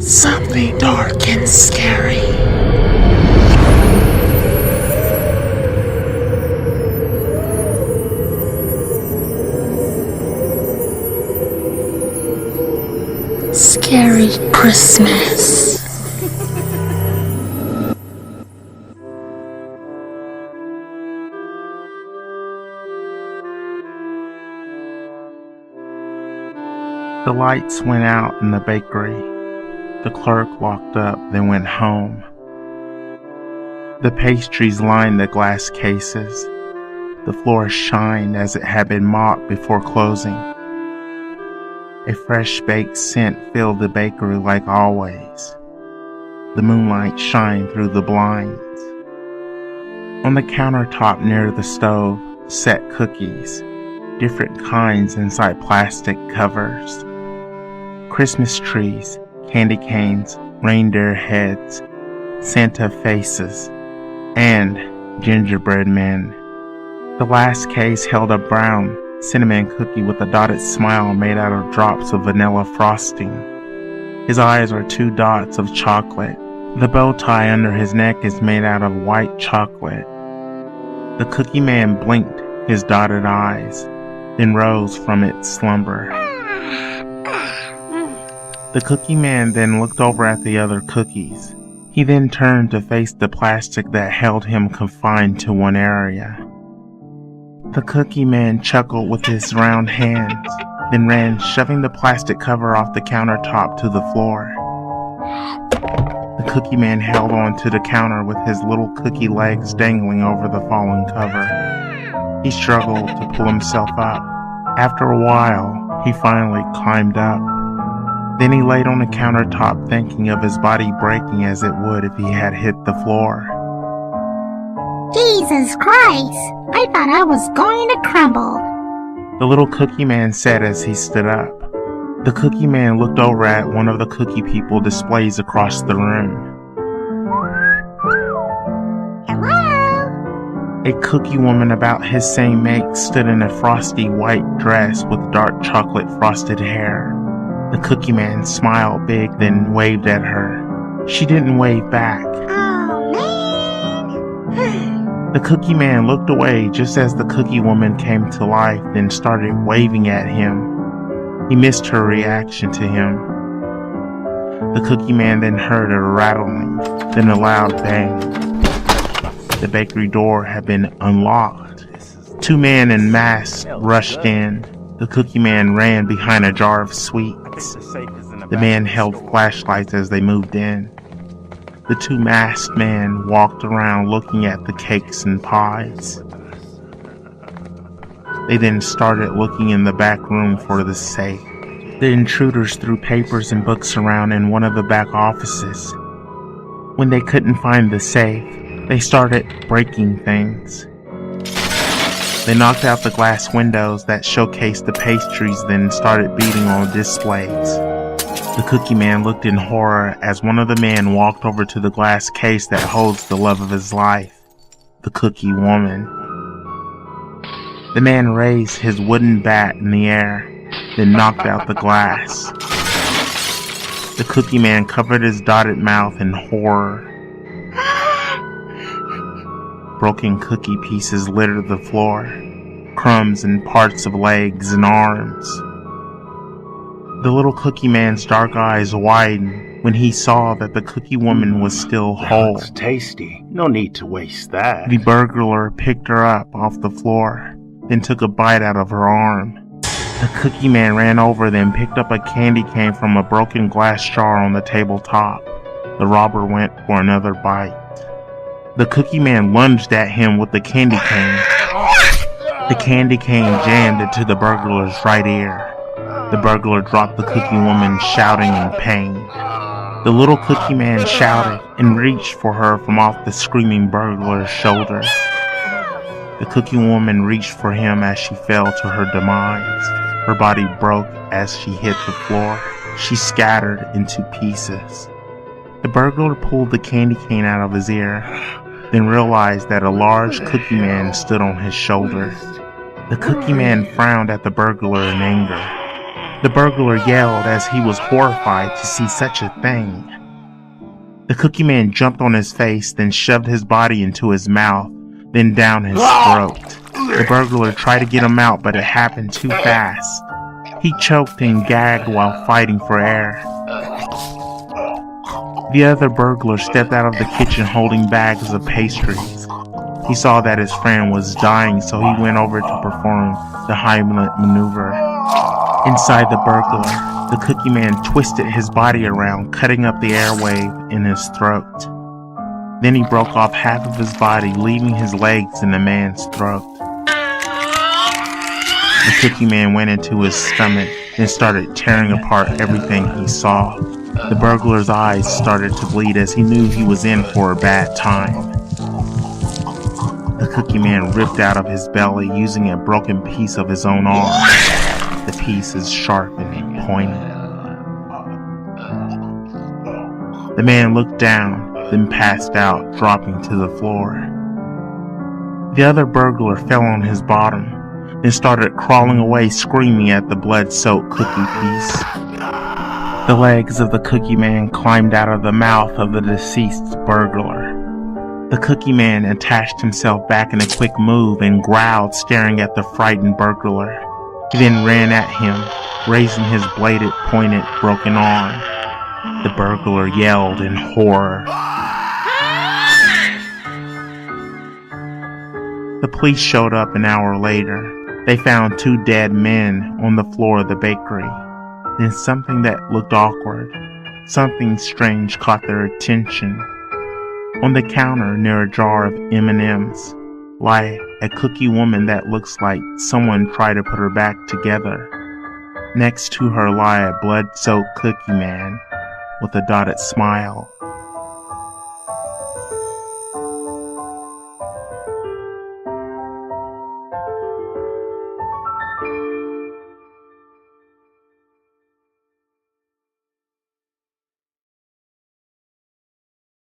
Something dark and scary. Scary Christmas. The lights went out in the bakery. The clerk walked up, then went home. The pastries lined the glass cases. The floor shined as it had been mopped before closing. A fresh baked scent filled the bakery like always. The moonlight shined through the blinds. On the countertop near the stove sat cookies, different kinds inside plastic covers. Christmas trees, candy canes, reindeer heads, Santa faces, and gingerbread men. The last case held a brown cinnamon cookie with a dotted smile made out of drops of vanilla frosting. His eyes are two dots of chocolate. The bow tie under his neck is made out of white chocolate. The cookie man blinked his dotted eyes, then rose from its slumber. The cookie man then looked over at the other cookies. He then turned to face the plastic that held him confined to one area. The cookie man chuckled with his round hands, then ran, shoving the plastic cover off the countertop to the floor. The cookie man held on to the counter with his little cookie legs dangling over the fallen cover. He struggled to pull himself up. After a while, he finally climbed up. Then he laid on the countertop thinking of his body breaking as it would if he had hit the floor. Jesus Christ! I thought I was going to crumble. The little cookie man said as he stood up. The cookie man looked over at one of the cookie people displays across the room. Hello? A cookie woman about his same make stood in a frosty white dress with dark chocolate frosted hair. The cookie man smiled big, then waved at her. She didn't wave back. Oh, man. The cookie man looked away just as the cookie woman came to life, then started waving at him. He missed her reaction to him. The cookie man then heard a rattling, then a loud bang. The bakery door had been unlocked. Two men in masks rushed in. The cookie man ran behind a jar of sweets. The man held flashlights as they moved in. The two masked men walked around looking at the cakes and pies. They then started looking in the back room for the safe. The intruders threw papers and books around in one of the back offices. When they couldn't find the safe, they started breaking things. They knocked out the glass windows that showcased the pastries, then started beating on displays. The cookie man looked in horror as one of the men walked over to the glass case that holds the love of his life, the cookie woman. The man raised his wooden bat in the air, then knocked out the glass. The cookie man covered his dotted mouth in horror. Broken cookie pieces littered the floor, crumbs and parts of legs and arms. The little cookie man's dark eyes widened when he saw that the cookie woman was still whole. It's tasty. No need to waste that. The burglar picked her up off the floor, then took a bite out of her arm. The cookie man ran over, then picked up a candy cane from a broken glass jar on the tabletop. The robber went for another bite. The cookie man lunged at him with the candy cane. The candy cane jammed into the burglar's right ear. The burglar dropped the cookie woman, shouting in pain. The little cookie man shouted and reached for her from off the screaming burglar's shoulder. The cookie woman reached for him as she fell to her demise. Her body broke as she hit the floor. She scattered into pieces. The burglar pulled the candy cane out of his ear, then realized that a large cookie man stood on his shoulder. The cookie man frowned at the burglar in anger. The burglar yelled as he was horrified to see such a thing. The Cookie Man jumped on his face, then shoved his body into his mouth, then down his throat. The burglar tried to get him out, but it happened too fast. He choked and gagged while fighting for air. The other burglar stepped out of the kitchen holding bags of pastries. He saw that his friend was dying, so he went over to perform the Heimlich maneuver. Inside the burglar, the Cookie Man twisted his body around, cutting up the airwave in his throat. Then he broke off half of his body, leaving his legs in the man's throat. The Cookie Man went into his stomach and started tearing apart everything he saw. The burglar's eyes started to bleed as he knew he was in for a bad time. The Cookie Man ripped out of his belly using a broken piece of his own arm. The piece is sharp and pointed. The man looked down, then passed out, dropping to the floor. The other burglar fell on his bottom, then started crawling away, screaming at the blood-soaked cookie piece. The legs of the Cookie Man climbed out of the mouth of the deceased burglar. The Cookie Man attached himself back in a quick move and growled, staring at the frightened burglar. He then ran at him, raising his bladed, pointed, broken arm. The burglar yelled in horror. The police showed up an hour later. They found 2 dead men on the floor of the bakery. Then something that looked awkward, something strange caught their attention. On the counter near a jar of M&Ms lie a cookie woman that looks like someone tried to put her back together. Next to her lie a blood-soaked Cookie Man with a dotted smile